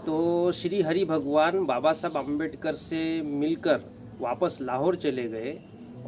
तो श्री हरि भगवान बाबा साहब अम्बेडकर से मिलकर वापस लाहौर चले गए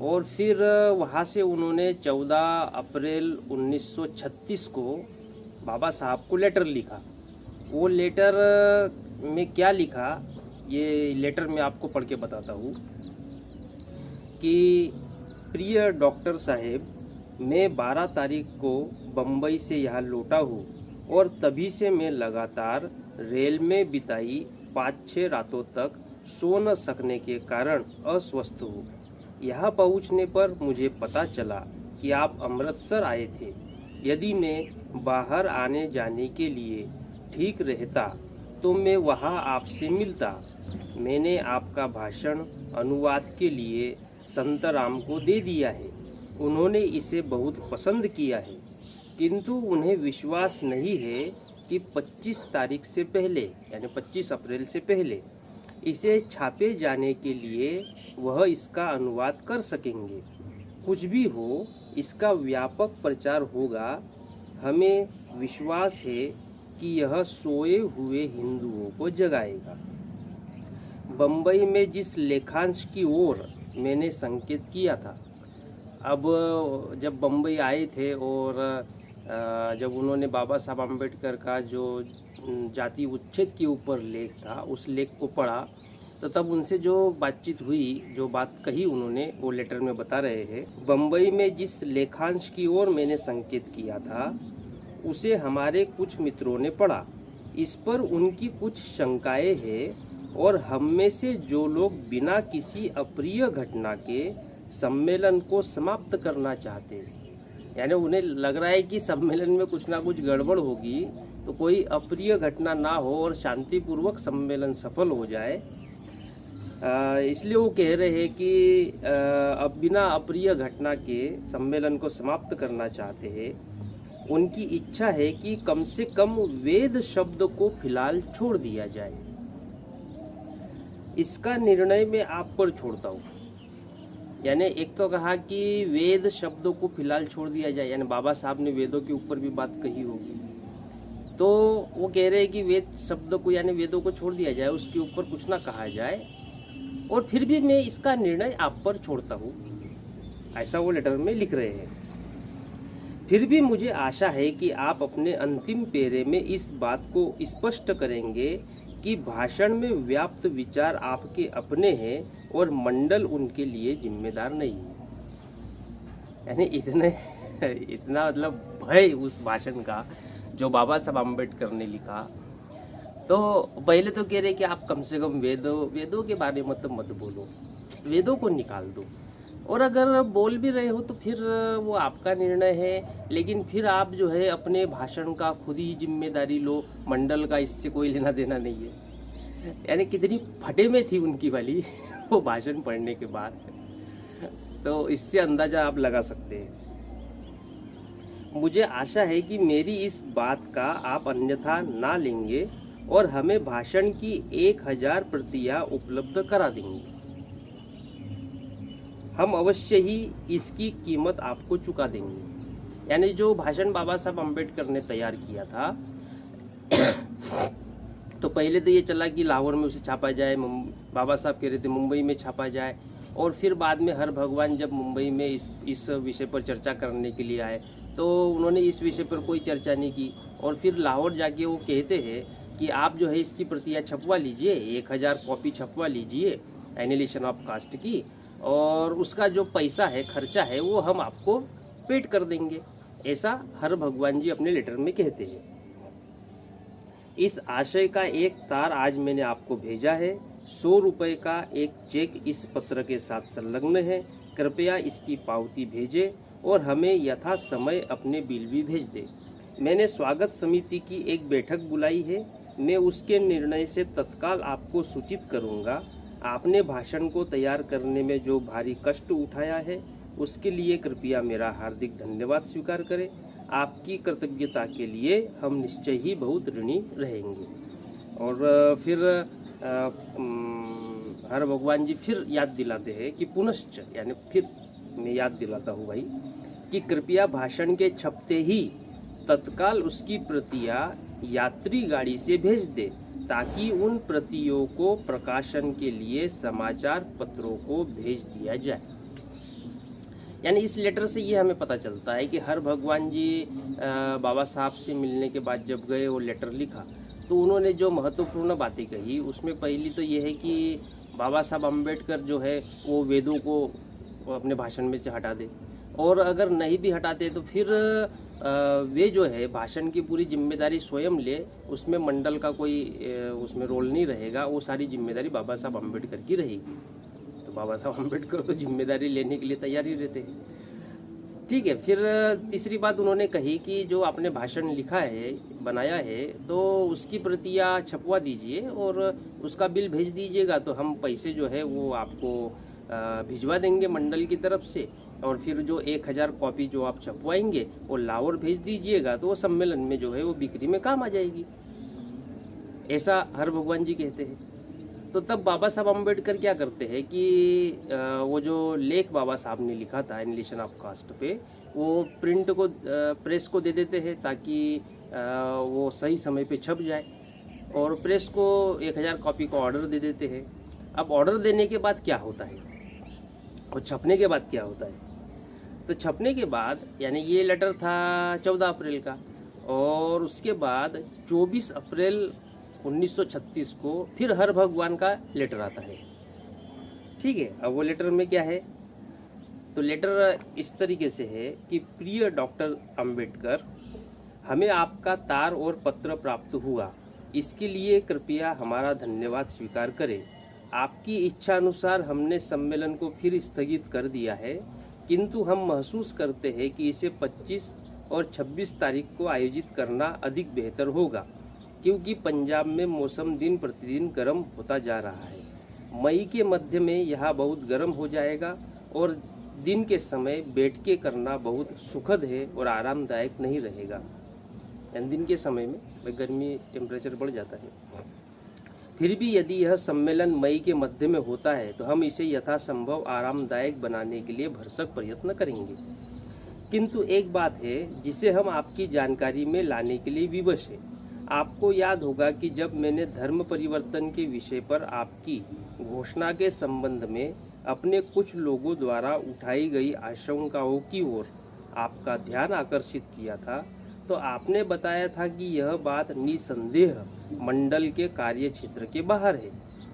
और फिर वहाँ से उन्होंने 14 अप्रैल 1936 को बाबा साहब को लेटर लिखा। वो लेटर में क्या लिखा, ये लेटर मैं आपको पढ़ के बताता हूँ कि प्रिय डॉक्टर साहेब, मैं 12 तारीख को बम्बई से यहाँ लौटा हूँ और तभी से मैं लगातार रेल में बिताई 5-6 रातों तक सो न सकने के कारण अस्वस्थ हूँ। यहाँ पहुँचने पर मुझे पता चला कि आप अमृतसर आए थे। यदि मैं बाहर आने जाने के लिए ठीक रहता तो मैं वहाँ आपसे मिलता। मैंने आपका भाषण अनुवाद के लिए संतराम को दे दिया है। उन्होंने इसे बहुत पसंद किया है, किंतु उन्हें विश्वास नहीं है कि 25 तारीख से पहले यानी 25 अप्रैल से पहले इसे छापे जाने के लिए वह इसका अनुवाद कर सकेंगे। कुछ भी हो, इसका व्यापक प्रचार होगा। हमें विश्वास है कि यह सोए हुए हिंदुओं को जगाएगा। बम्बई में जिस लेखांश की ओर मैंने संकेत किया था, अब जब बम्बई आए थे और जब उन्होंने बाबा साहब अम्बेडकर का जो जाति उच्छेद के ऊपर लेख था उस लेख को पढ़ा, तो तब उनसे जो बातचीत हुई, जो बात कही उन्होंने, वो लेटर में बता रहे हैं। बम्बई में जिस लेखांश की ओर मैंने संकेत किया था उसे हमारे कुछ मित्रों ने पढ़ा। इस पर उनकी कुछ शंकाएं हैं और हम में से जो लोग बिना किसी अप्रिय घटना के सम्मेलन को समाप्त करना चाहते हैं, यानी उन्हें लग रहा है कि सम्मेलन में कुछ ना कुछ गड़बड़ होगी, तो कोई अप्रिय घटना ना हो और शांतिपूर्वक सम्मेलन सफल हो जाए, इसलिए वो कह रहे हैं कि अब बिना अप्रिय घटना के सम्मेलन को समाप्त करना चाहते हैं। उनकी इच्छा है कि कम से कम वेद शब्द को फिलहाल छोड़ दिया जाए। इसका निर्णय मैं आप पर छोड़ता हूँ। यानी एक तो कहा कि वेद शब्दों को फिलहाल छोड़ दिया जाए, यानी बाबा साहब ने वेदों के ऊपर भी बात कही होगी, तो वो कह रहे हैं कि वेद शब्द को यानी वेदों को छोड़ दिया जाए, उसके ऊपर कुछ ना कहा जाए, और फिर भी मैं इसका निर्णय आप पर छोड़ता हूँ, ऐसा वो लेटर में लिख रहे हैं। फिर भी मुझे आशा है कि आप अपने अंतिम पेरे में इस बात को स्पष्ट करेंगे कि भाषण में व्याप्त विचार आपके अपने हैं और मंडल उनके लिए जिम्मेदार नहीं है। यानी इतना मतलब भय उस भाषण का जो बाबा साहब अम्बेडकर ने लिखा। तो पहले तो कह रहे कि आप कम से कम वेदों के बारे में तो मत बोलो, वेदों को निकाल दो, और अगर बोल भी रहे हो तो फिर वो आपका निर्णय है, लेकिन फिर आप जो है अपने भाषण का खुद ही जिम्मेदारी लो, मंडल का इससे कोई लेना देना नहीं है। यानी कितनी फटे में थी उनकी वाली वो भाषण पढ़ने के बाद, तो इससे अंदाजा आप लगा सकते हैं। मुझे आशा है कि मेरी इस बात का आप अन्यथा ना लेंगे और हमें भाषण की 1000 प्रतियां उपलब्ध करा देंगे। हम अवश्य ही इसकी कीमत आपको चुका देंगे। यानी जो भाषण बाबा साहब अम्बेडकर ने तैयार किया था, तो पहले तो ये चला कि लाहौर में उसे छापा जाए, बाबा साहब कह रहे थे मुंबई में छापा जाए, और फिर बाद में हर भगवान जब मुंबई में इस विषय पर चर्चा करने के लिए आए तो उन्होंने इस विषय पर कोई चर्चा नहीं की, और फिर लाहौर जाके वो कहते हैं कि आप जो है इसकी प्रतियां छपवा लीजिए, 1000 कॉपी छपवा लीजिए एनिलेशन ऑफ कास्ट की, और उसका जो पैसा है, खर्चा है, वो हम आपको पेड कर देंगे। ऐसा हर भगवान जी अपने लेटर में कहते हैं। इस आशय का एक तार आज मैंने आपको भेजा है। 100 रुपये का एक चेक इस पत्र के साथ संलग्न है। कृपया इसकी पावती भेजें और हमें यथा समय अपने बिल भी भेज दें। मैंने स्वागत समिति की एक बैठक बुलाई है। मैं उसके निर्णय से तत्काल आपको सूचित करूंगा। आपने भाषण को तैयार करने में जो भारी कष्ट उठाया है उसके लिए कृपया मेरा हार्दिक धन्यवाद स्वीकार करें। आपकी कृतज्ञता के लिए हम निश्चय ही बहुत ऋणी रहेंगे। और फिर हर भगवान जी फिर याद दिलाते हैं कि पुनश्च, यानी फिर मैं याद दिलाता हूँ भाई, कि कृपया भाषण के छपते ही तत्काल उसकी प्रतियां यात्री गाड़ी से भेज दे ताकि उन प्रतियों को प्रकाशन के लिए समाचार पत्रों को भेज दिया जाए। यानी इस लेटर से ये हमें पता चलता है कि हर भगवान जी बाबा साहब से मिलने के बाद जब गए और लेटर लिखा तो उन्होंने जो महत्वपूर्ण बातें कही उसमें पहली तो ये है कि बाबा साहब अम्बेडकर जो है वो वेदों को अपने भाषण में से हटा दे, और अगर नहीं भी हटाते तो फिर वे जो है भाषण की पूरी जिम्मेदारी स्वयं ले, उसमें मंडल का कोई उसमें रोल नहीं रहेगा, वो सारी जिम्मेदारी बाबा साहब अम्बेडकर की रहेगी। तो बाबा साहब अम्बेडकर तो जिम्मेदारी लेने के लिए तैयार ही रहते हैं। ठीक है, फिर तीसरी बात उन्होंने कही कि जो आपने भाषण लिखा है बनाया है तो उसकी प्रतियां छपवा दीजिए और उसका बिल भेज दीजिएगा, तो हम पैसे जो है वो आपको भिजवा देंगे मंडल की तरफ से, और फिर जो 1000 कॉपी जो आप छपवाएंगे वो लाहौर भेज दीजिएगा तो वो सम्मेलन में जो है वो बिक्री में काम आ जाएगी, ऐसा हर भगवान जी कहते हैं। तो तब बाबा साहब अम्बेडकर क्या करते हैं कि वो जो लेख बाबा साहब ने लिखा था एनलिशन ऑफ कास्ट पे, वो प्रिंट को प्रेस को दे देते हैं ताकि वो सही समय पे छप जाए, और प्रेस को 1000 कॉपी का ऑर्डर दे देते हैं। अब ऑर्डर देने के बाद क्या होता है और छपने के बाद क्या होता है? तो छपने के बाद यानी ये लेटर था 14 अप्रैल का, और उसके बाद 24 अप्रैल 1936 को फिर हर भगवान का लेटर आता है। ठीक है, अब वो लेटर में क्या है? तो लेटर इस तरीके से है कि प्रिय डॉक्टर अंबेडकर, हमें आपका तार और पत्र प्राप्त हुआ, इसके लिए कृपया हमारा धन्यवाद स्वीकार करें। आपकी इच्छा अनुसार हमने सम्मेलन को फिर स्थगित कर दिया है, किंतु हम महसूस करते हैं कि इसे 25 और 26 तारीख को आयोजित करना अधिक बेहतर होगा, क्योंकि पंजाब में मौसम दिन प्रतिदिन गर्म होता जा रहा है। मई के मध्य में यह बहुत गर्म हो जाएगा और दिन के समय बैठ के करना बहुत सुखद है और आरामदायक नहीं रहेगा। यानी दिन के समय में गर्मी टेम्परेचर बढ़ जाता है। फिर भी यदि यह सम्मेलन मई के मध्य में होता है तो हम इसे यथासंभव आरामदायक बनाने के लिए भरसक प्रयत्न करेंगे। किंतु एक बात है जिसे हम आपकी जानकारी में लाने के लिए विवश हैं। आपको याद होगा कि जब मैंने धर्म परिवर्तन के विषय पर आपकी घोषणा के संबंध में अपने कुछ लोगों द्वारा उठाई गई आशंकाओं की ओर आपका ध्यान आकर्षित किया था, तो आपने बताया था कि यह बात निसंदेह मंडल के कार्य क्षेत्र के बाहर है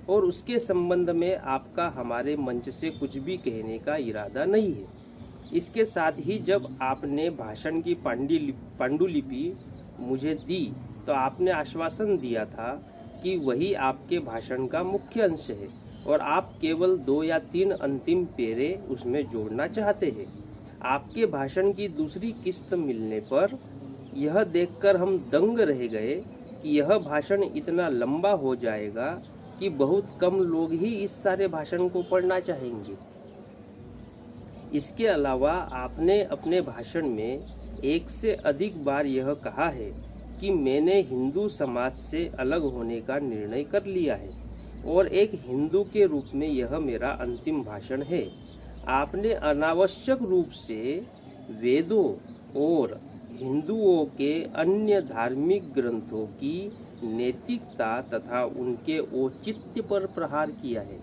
और उसके संबंध में आपका हमारे मंच से कुछ भी कहने का इरादा नहीं है। इसके साथ ही जब आपने भाषण की पांडुलिपि मुझे दी तो आपने आश्वासन दिया था कि वही आपके भाषण का मुख्य अंश है और आप केवल 2 या 3 अंतिम पेरे उसमें जोड़ना चाहते हैं। आपके भाषण की दूसरी किस्त मिलने पर यह देखकर हम दंग रह गए कि यह भाषण इतना लंबा हो जाएगा कि बहुत कम लोग ही इस सारे भाषण को पढ़ना चाहेंगे। इसके अलावा आपने अपने भाषण में 1 से अधिक बार यह कहा है कि मैंने हिंदू समाज से अलग होने का निर्णय कर लिया है और एक हिंदू के रूप में यह मेरा अंतिम भाषण है। आपने अनावश्यक रूप से वेदों और हिंदुओं के अन्य धार्मिक ग्रंथों की नैतिकता तथा उनके औचित्य पर प्रहार किया है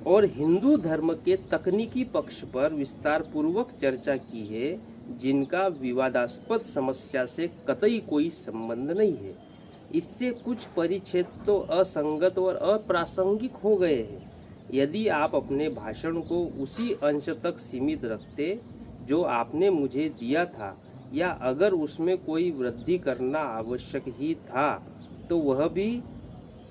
और हिंदू धर्म के तकनीकी पक्ष पर विस्तार पूर्वक चर्चा की है, जिनका विवादास्पद समस्या से कतई कोई संबंध नहीं है। इससे कुछ परिच्छेद तो असंगत और अप्रासंगिक हो गए हैं। यदि आप अपने भाषण को उसी अंश तक सीमित रखते जो आपने मुझे दिया था, या अगर उसमें कोई वृद्धि करना आवश्यक ही था तो वह भी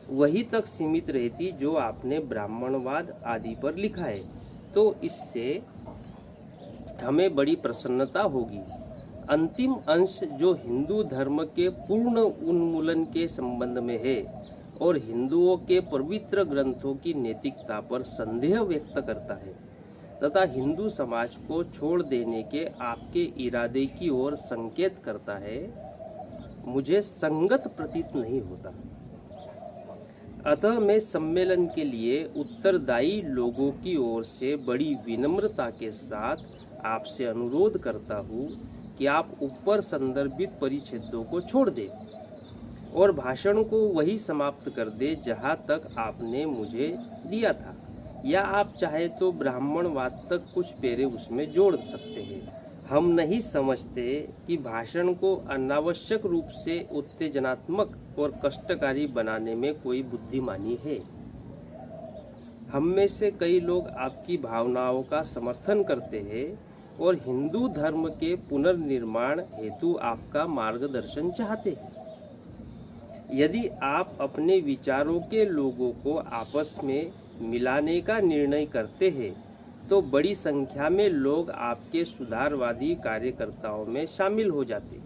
वही तक सीमित रहती जो आपने ब्राह्मणवाद आदि पर लिखा है, तो इससे हमें बड़ी प्रसन्नता होगी। अंतिम अंश जो हिंदू धर्म के पूर्ण उन्मूलन के संबंध में है और हिंदुओं के पवित्र ग्रंथों की नैतिकता पर संदेह व्यक्त करता है तथा हिंदू समाज को छोड़ देने के आपके इरादे की ओर संकेत करता है, मुझे संगत प्रतीत नहीं होता। अतः मैं सम्मेलन के लिए उत्तरदायी लोगों की ओर से बड़ी विनम्रता के साथ आपसे अनुरोध करता हूँ कि आप ऊपर संदर्भित परिच्छेदों को छोड़ दें। और भाषण को वही समाप्त कर दे जहाँ तक आपने मुझे दिया था, या आप चाहे तो ब्राह्मणवाद तक कुछ पेरे उसमें जोड़ सकते हैं। हम नहीं समझते कि भाषण को अनावश्यक रूप से उत्तेजनात्मक और कष्टकारी बनाने में कोई बुद्धिमानी है। हम में से कई लोग आपकी भावनाओं का समर्थन करते हैं और हिंदू धर्म के पुनर्निर्माण हेतु आपका मार्गदर्शन चाहते हैं। यदि आप अपने विचारों के लोगों को आपस में मिलाने का निर्णय करते हैं तो बड़ी संख्या में लोग आपके सुधारवादी कार्यकर्ताओं में शामिल हो जाते।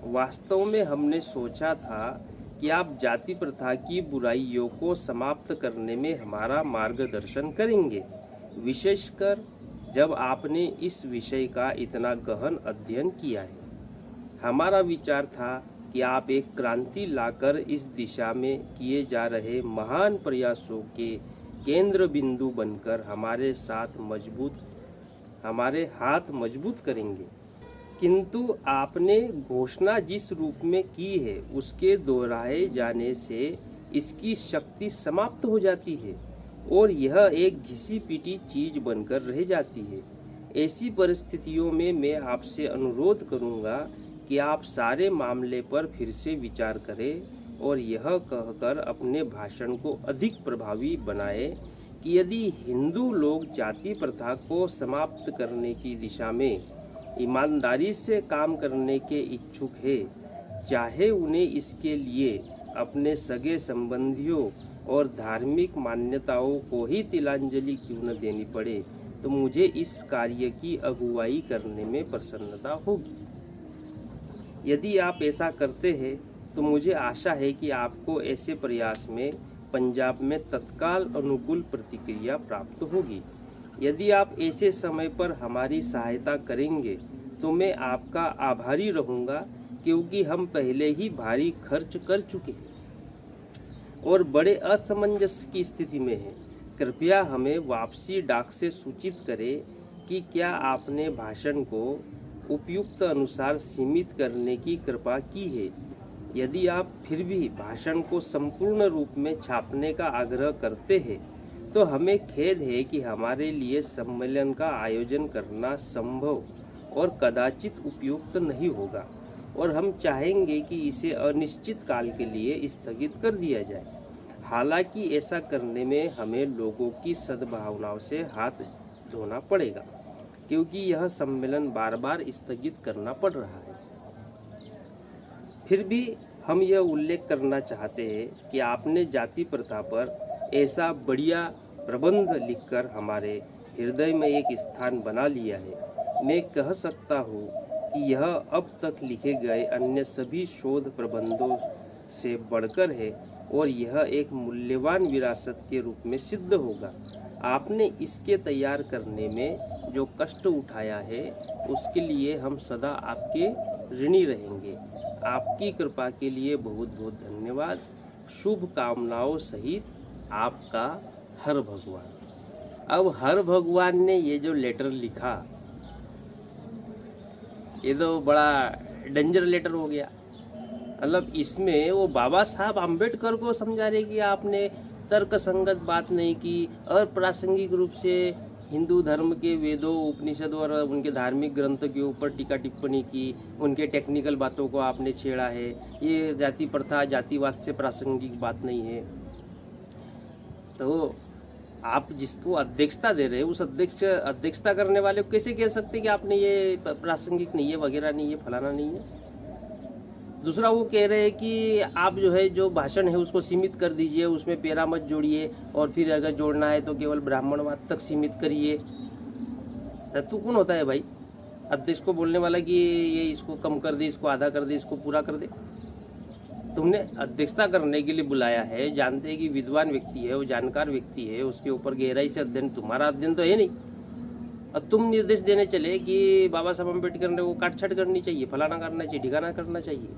वास्तव में हमने सोचा था कि आप जाति प्रथा की बुराइयों को समाप्त करने में हमारा मार्गदर्शन करेंगे, विशेषकर जब आपने इस विषय का इतना गहन अध्ययन किया है। हमारा विचार था कि आप एक क्रांति लाकर इस दिशा में किए जा रहे महान प्रयासों के केंद्र बिंदु बनकर हमारे हाथ मजबूत करेंगे। किंतु आपने घोषणा जिस रूप में की है उसके दोहराए जाने से इसकी शक्ति समाप्त हो जाती है और यह एक घिसी पिटी चीज बनकर रह जाती है। ऐसी परिस्थितियों में मैं आपसे अनुरोध करूंगा कि आप सारे मामले पर फिर से विचार करें और यह कहकर अपने भाषण को अधिक प्रभावी बनाएं कि यदि हिंदू लोग जाति प्रथा को समाप्त करने की दिशा में ईमानदारी से काम करने के इच्छुक है, चाहे उन्हें इसके लिए अपने सगे संबंधियों और धार्मिक मान्यताओं को ही तिलांजलि क्यों न देनी पड़े, तो मुझे इस कार्य की अगुवाई करने में प्रसन्नता होगी। यदि आप ऐसा करते हैं तो मुझे आशा है कि आपको ऐसे प्रयास में पंजाब में तत्काल अनुकूल प्रतिक्रिया प्राप्त होगी। यदि आप ऐसे समय पर हमारी सहायता करेंगे तो मैं आपका आभारी रहूंगा, क्योंकि हम पहले ही भारी खर्च कर चुके हैं और बड़े असमंजस की स्थिति में हैं। कृपया हमें वापसी डाक से सूचित करें कि क्या आपने भाषण को उपयुक्त अनुसार सीमित करने की कृपा की है। यदि आप फिर भी भाषण को संपूर्ण रूप में छापने का आग्रह करते हैं तो हमें खेद है कि हमारे लिए सम्मेलन का आयोजन करना संभव और कदाचित उपयुक्त नहीं होगा और हम चाहेंगे कि इसे अनिश्चित काल के लिए स्थगित कर दिया जाए। हालांकि ऐसा करने में हमें लोगों की सद्भावनाओं से हाथ धोना पड़ेगा, क्योंकि यह सम्मेलन बार बार स्थगित करना पड़ रहा है। फिर भी हम यह उल्लेख करना चाहते हैं कि आपने जाति प्रथा पर ऐसा बढ़िया प्रबंध लिखकर हमारे हृदय में एक स्थान बना लिया है। मैं कह सकता हूँ कि यह अब तक लिखे गए अन्य सभी शोध प्रबंधों से बढ़कर है और यह एक मूल्यवान विरासत के रूप में सिद्ध होगा। आपने इसके तैयार करने में जो कष्ट उठाया है उसके लिए हम सदा आपके ऋणी रहेंगे। आपकी कृपा के लिए बहुत बहुत धन्यवाद। शुभकामनाओं सहित आपका हर भगवान। अब हर भगवान ने ये जो लेटर लिखा, ये तो बड़ा डेंजर लेटर हो गया। मतलब इसमें वो बाबा साहब आम्बेडकर को समझा रहे कि आपने तर्क संगत बात नहीं की और प्रासंगिक रूप से हिंदू धर्म के वेदों, उपनिषद और उनके धार्मिक ग्रंथों के ऊपर टीका टिप्पणी की, उनके टेक्निकल बातों को आपने छेड़ा है। ये जाति प्रथा, जातिवाद से प्रासंगिक बात नहीं है। तो आप जिसको अध्यक्षता दे रहे हैं उस अध्यक्षता करने वाले को कैसे कह सकते कि आपने ये प्रासंगिक नहीं है, वगैरह नहीं है, फलाना नहीं है। दूसरा वो कह रहे हैं कि आप जो है जो भाषण है उसको सीमित कर दीजिए, उसमें पेरा मत जोड़िए और फिर अगर जोड़ना है तो केवल ब्राह्मणवाद तक सीमित करिए। तू कौन होता है भाई अध्यक्ष को बोलने वाला कि ये इसको कम कर दे, इसको आधा कर दे, इसको पूरा कर दे? तुमने अध्यक्षता करने के लिए बुलाया है, जानते हैं कि विद्वान व्यक्ति है, वो जानकार व्यक्ति है, उसके ऊपर गहराई से अध्ययन, तुम्हारा अध्ययन तो है नहीं। और तुम निर्देश देने चले कि बाबा साहब अम्बेडकर ने वो काटछाट करनी चाहिए, फलाना करना चाहिए, ठिकाना करना चाहिए।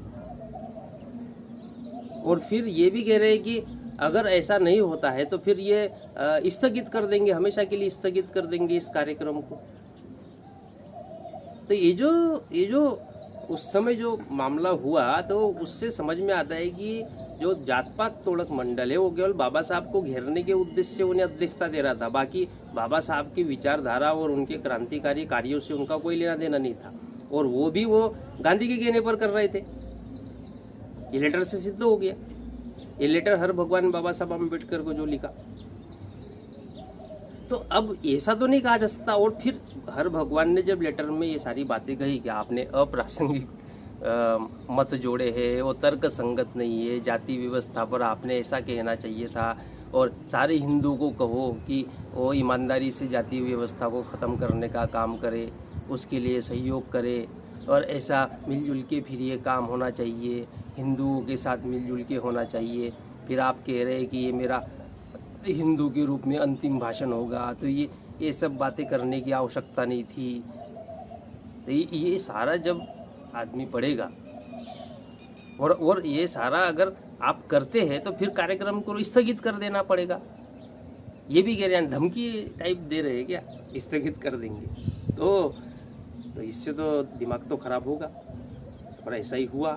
और फिर ये भी कह रहे हैं कि अगर ऐसा नहीं होता है तो फिर ये स्थगित कर देंगे, हमेशा के लिए स्थगित कर देंगे इस कार्यक्रम को। तो ये जो उस समय जो मामला हुआ तो उससे समझ में आता है कि जो जात पात तोड़क मंडल है वो केवल बाबा साहब को घेरने के उद्देश्य से उन्हें अध्यक्षता दे रहा था। बाकी बाबा साहब की विचारधारा और उनके क्रांतिकारी कार्यों से उनका कोई लेना देना नहीं था, और वो भी वो गांधी के कहने पर कर रहे थे। ये लेटर से सिद्ध हो गया। ये लेटर हर भगवान बाबा साहब अम्बेडकर को जो लिखा, तो अब ऐसा तो नहीं कहा जा सकता। और फिर हर भगवान ने जब लेटर में ये सारी बातें कही कि आपने अप्रासंगिक मत जोड़े हैं, वो तर्क संगत नहीं है, जाति व्यवस्था पर आपने ऐसा कहना चाहिए था, और सारे हिंदू को कहो कि वो ईमानदारी से जाति व्यवस्था को ख़त्म करने का काम करे, उसके लिए सहयोग करे, और ऐसा मिलजुल के फिर ये काम होना चाहिए, हिंदुओं के साथ मिलजुल के होना चाहिए। फिर आप कह रहे हैं कि ये मेरा हिंदू के रूप में अंतिम भाषण होगा, तो ये सब बातें करने की आवश्यकता नहीं थी। तो ये सारा जब आदमी पढ़ेगा और ये सारा अगर आप करते हैं तो फिर कार्यक्रम को स्थगित कर देना पड़ेगा। ये भी कह रहे हैं, धमकी टाइप दे रहे हैं क्या, स्थगित कर देंगे, तो इससे तो दिमाग तो खराब होगा। और ऐसा ही हुआ,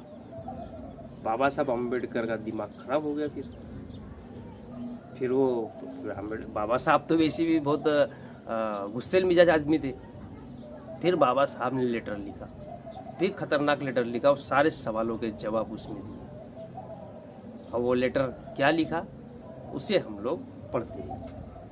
बाबा साहब अम्बेडकर का दिमाग खराब हो गया। फिर वो बाबा साहब तो वैसे भी बहुत गुस्सेल मिजाज आदमी थे। फिर बाबा साहब ने लेटर लिखा, फिर खतरनाक लेटर लिखा और सारे सवालों के जवाब उसमें दिए। और वो लेटर क्या लिखा उसे हम लोग पढ़ते हैं।